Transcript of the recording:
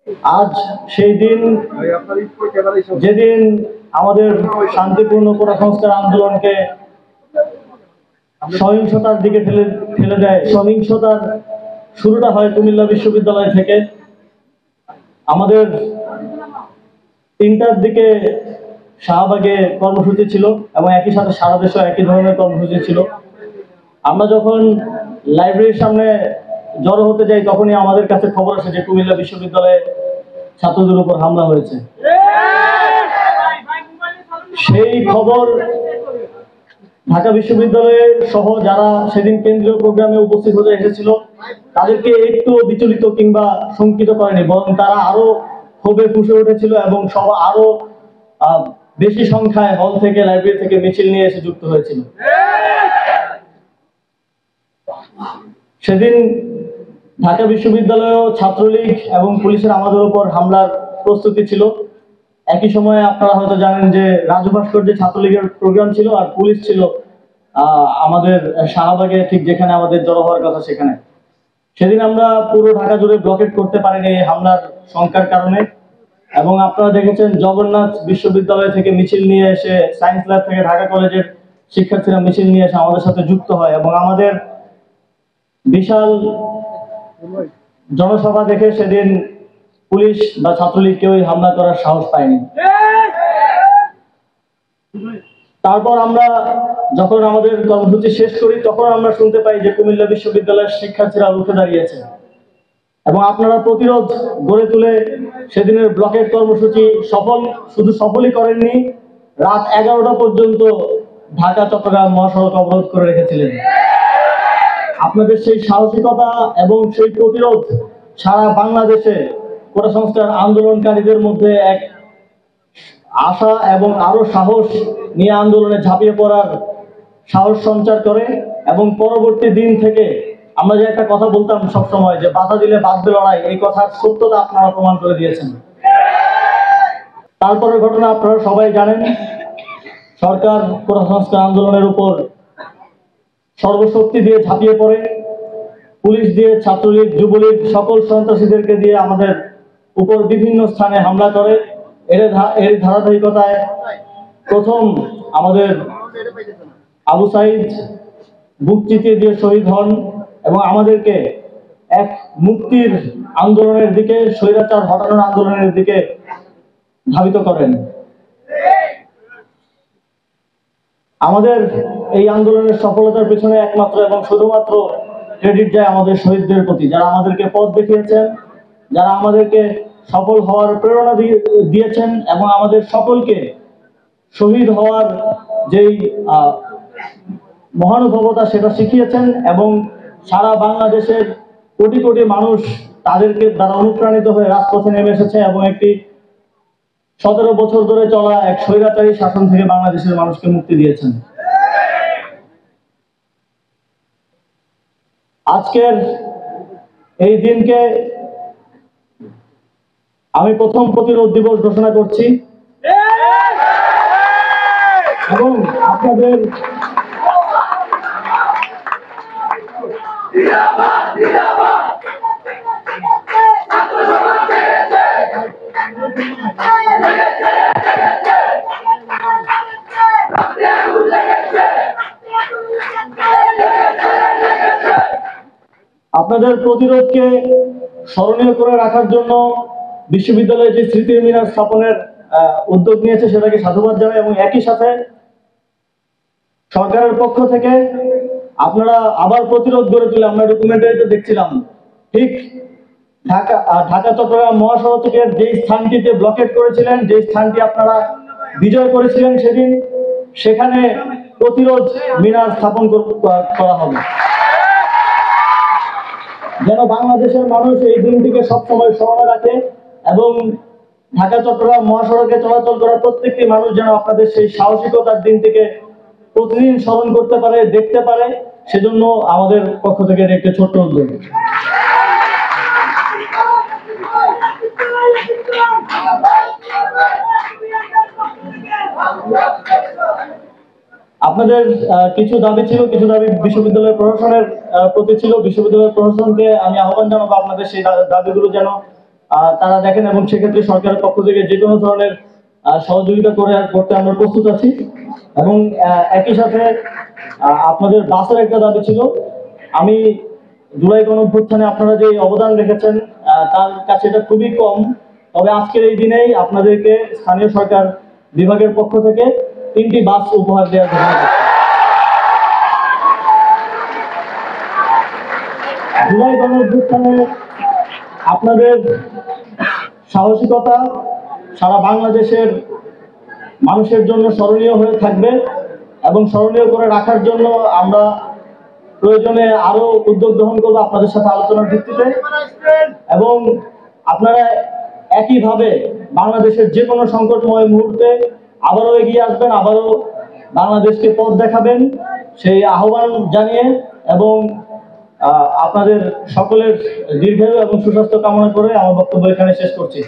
আজ সেই দিন যেদিন আমাদের শান্তিপূর্ণ কোটা সংস্কার আন্দোলনকে সহিংসতার দিকে ঠেলে দেয়। সহিংসতার শুরুটা হয় কুমিল্লা বিশ্ববিদ্যালয় থেকে। আমাদের 3টার দিকে শাহবাগে কর্মসূচি ছিল এবং একই সাথে সারা দেশে একই ধরনের কর্মসূচি ছিল। আমরা যখন লাইব্রেরির সামনে জড়ো হতে যাই তখনই আমাদের কাছে খবর আসে যে কুমিল্লা বিশ্ববিদ্যালয়ে ছাত্রদের উপর হামলা হয়েছে। সেই খবর ঢাকা বিশ্ববিদ্যালয়ে সহ যারা সেদিন কেন্দ্রীয় প্রোগ্রামে উপস্থিত হতে এসেছিল তাদেরকে একটু বিচলিত কিংবা শঙ্কিত করেনি, বরং তারা আরো ক্ষোভে ফুঁসে উঠেছিল এবং সব আরো বেশি সংখ্যায় হল থেকে লাইব্রেরি থেকে মিছিল নিয়ে এসে যুক্ত হয়েছিল। সেদিন ঢাকা বিশ্ববিদ্যালয়েও ছাত্রলীগ এবং পুলিশের আমাদের উপর হামলার প্রস্তুতি ছিল। একই সময়ে আপনারা হয়তো জানেন যে রাজু ভাস্কর্যে ছাত্রলীগের প্রোগ্রাম ছিল আর পুলিশ ছিল আমাদের শাহবাগে, ঠিক যেখানে আমাদের জড়ো হওয়ার কথা সেখানে। সেদিন আমরা পুরো ঢাকা জুড়ে ব্লকেট করতে পারিনি এই হামলার সংখ্যার কারণে। এবং আপনারা দেখেছেন জগন্নাথ বিশ্ববিদ্যালয় থেকে মিছিল নিয়ে এসে, সায়েন্স ল্যাব থেকে ঢাকা কলেজের শিক্ষার্থীরা মিছিল নিয়ে এসে আমাদের সাথে যুক্ত হয় এবং আমাদের বিশাল জনসভা দেখে সেদিন পুলিশ বা ছাত্রলীগ কেউই হামলা করার সাহস পায়নি। তারপর আমরা যখন আমাদের কর্মসূচি শেষ করি তখন আমরা শুনতে পাই যে কুমিল্লা বিশ্ববিদ্যালয়ের শিক্ষার্থীরা রুখে দাঁড়িয়েছে এবং আপনারা প্রতিরোধ গড়ে তুলে সেদিনের ব্লকের কর্মসূচি শুধু সফলই করেননি, রাত 11টা পর্যন্ত ঢাকা চট্টগ্রাম মহাসড়ক অবরোধ করে রেখেছিলেন। আপনাদের সেই সাহসিকতা এবং সেই প্রতিরোধ সারা বাংলাদেশে কোটা সংস্কার আন্দোলনকারীদের মধ্যে এক আশা এবং আরো সাহস নিয়ে আন্দোলনে ঝাঁপিয়ে পড়ার সাহস সঞ্চার করে। এবং পরবর্তী দিন থেকে আমরা যে একটা কথা বলতাম সবসময় যে বাধা দিলে বাঁধবে লড়াই, এই কথার সত্যতা আপনারা প্রমাণ করে দিয়েছেন। তারপরের ঘটনা আপনারা সবাই জানেন, সরকার কোটা সংস্কার আন্দোলনের উপর সর্বশক্তি দিয়ে ঝাঁপিয়ে পড়ে, পুলিশ দিয়ে, ছাত্রলীগ, যুবলীগ সকল সন্ত্রাসীদেরকে দিয়ে আমাদের উপর বিভিন্ন স্থানে হামলা করে। এর ধারাবাহিকতায় প্রথম আমাদের আবু সাইদ বুক চিতিয়ে দিয়ে শহীদ হন এবং আমাদেরকে এক মুক্তির আন্দোলনের দিকে, স্বৈরাচার হটানোর আন্দোলনের দিকে ধাবিত করেন। আমাদের এই আন্দোলনের সফলতার পেছনে একমাত্র এবং শুধুমাত্র ক্রেডিট যায় আমাদের শহীদদের প্রতি, যারা আমাদেরকে পথ দেখিয়েছেন, যারা আমাদেরকে সফল হওয়ার প্রেরণা দিয়েছেন এবং আমাদের সকলকে শহীদ হওয়ার যেই মহানুভবতা সেটা শিখিয়েছেন এবং সারা বাংলাদেশের কোটি কোটি মানুষ তাদেরকে দ্বারা অনুপ্রাণিত হয়ে রাজপথে নেমে এসেছে এবং একটি 17 বছর ধরে চলা এক স্বৈরাচারী শাসন থেকে বাংলাদেশের মানুষকে মুক্তি দিয়েছেন। আজকের এই দিনকে আমি প্রথম প্রতিরোধ দিবস ঘোষণা করছি এবং আপনাদের প্রতিরোধকে স্মরণীয় করে রাখার জন্য বিশ্ববিদ্যালয়ে যে স্মৃতির মিনার স্থাপনের উদ্যোগ নিয়েছে সেটাকে সাধুবাদ জানাই এবং একই সাথে সরকারের পক্ষ থেকে আপনারা আবার প্রতিরোধ গড়ে তুলে, আমরা ডকুমেন্টারিতে দেখছিলাম, ঠিক ঢাকা চট্টগ্রাম মহাসড়কের যে স্থানটিতে ব্লকেট করেছিলেন, যে স্থানটি আপনারা বিজয় করেছিলেন সেদিন, সেখানে প্রতিরোধ মিনার স্থাপন করা হবে যেন বাংলাদেশের মানুষ এই দিনটিকে সবসময় স্মরণে রাখে এবং ঢাকা চট্টগ্রাম মহাসড়কে চলাচল করা প্রত্যেকটি মানুষ যেন আপনাদের সেই সাহসিকতার দিনটিকে প্রতিদিন স্মরণ করতে পারে, দেখতে পারে। সেজন্য আমাদের পক্ষ থেকে একটি ছোট্ট উদ্যোগ। আপনাদের কিছু দাবি ছিল, কিছু দাবি বিশ্ববিদ্যালয় প্রশাসনের প্রতি ছিল। বিশ্ববিদ্যালয় প্রশাসনকে আমি আহ্বান জানাবো আপনাদের সেই দাবিগুলো যেন তারা দেখেন, এবং সেক্ষেত্রে সরকারের পক্ষ থেকে যে কোনো ধরনের সহযোগিতা করতে আমরা প্রস্তুত আছি। এবং একই সাথে আপনাদের বাসের একটা দাবি ছিল। আমি জুলাই গণঅভ্যুত্থানে আপনারা যে অবদান রেখেছেন তার কাছে এটা খুবই কম, তবে আজকের এই দিনেই আপনাদেরকে স্থানীয় সরকার বিভাগের পক্ষ থেকে 3টি বাস উপহার দেওয়ার জন্য। জুলাই গণঅভ্যুত্থানে আপনাদের সাহসিকতা সারা বাংলাদেশের মানুষের জন্য স্মরণীয় হয়ে থাকবে, এবং স্মরণীয় করে রাখার জন্য আমরা প্রয়োজনে আরো উদ্যোগ গ্রহণ করবো আপনাদের সাথে আলোচনার ভিত্তিতে। এবং আপনারা একইভাবে বাংলাদেশের যে কোনো সংকটময় মুহূর্তে আবারও এগিয়ে আসবেন, আবারও বাংলাদেশকে পথ দেখাবেন, সেই আহ্বান জানিয়ে এবং আপনাদের সকলের দীর্ঘায়ু এবং সুস্বাস্থ্য কামনা করে আমার বক্তব্য এখানে শেষ করছি।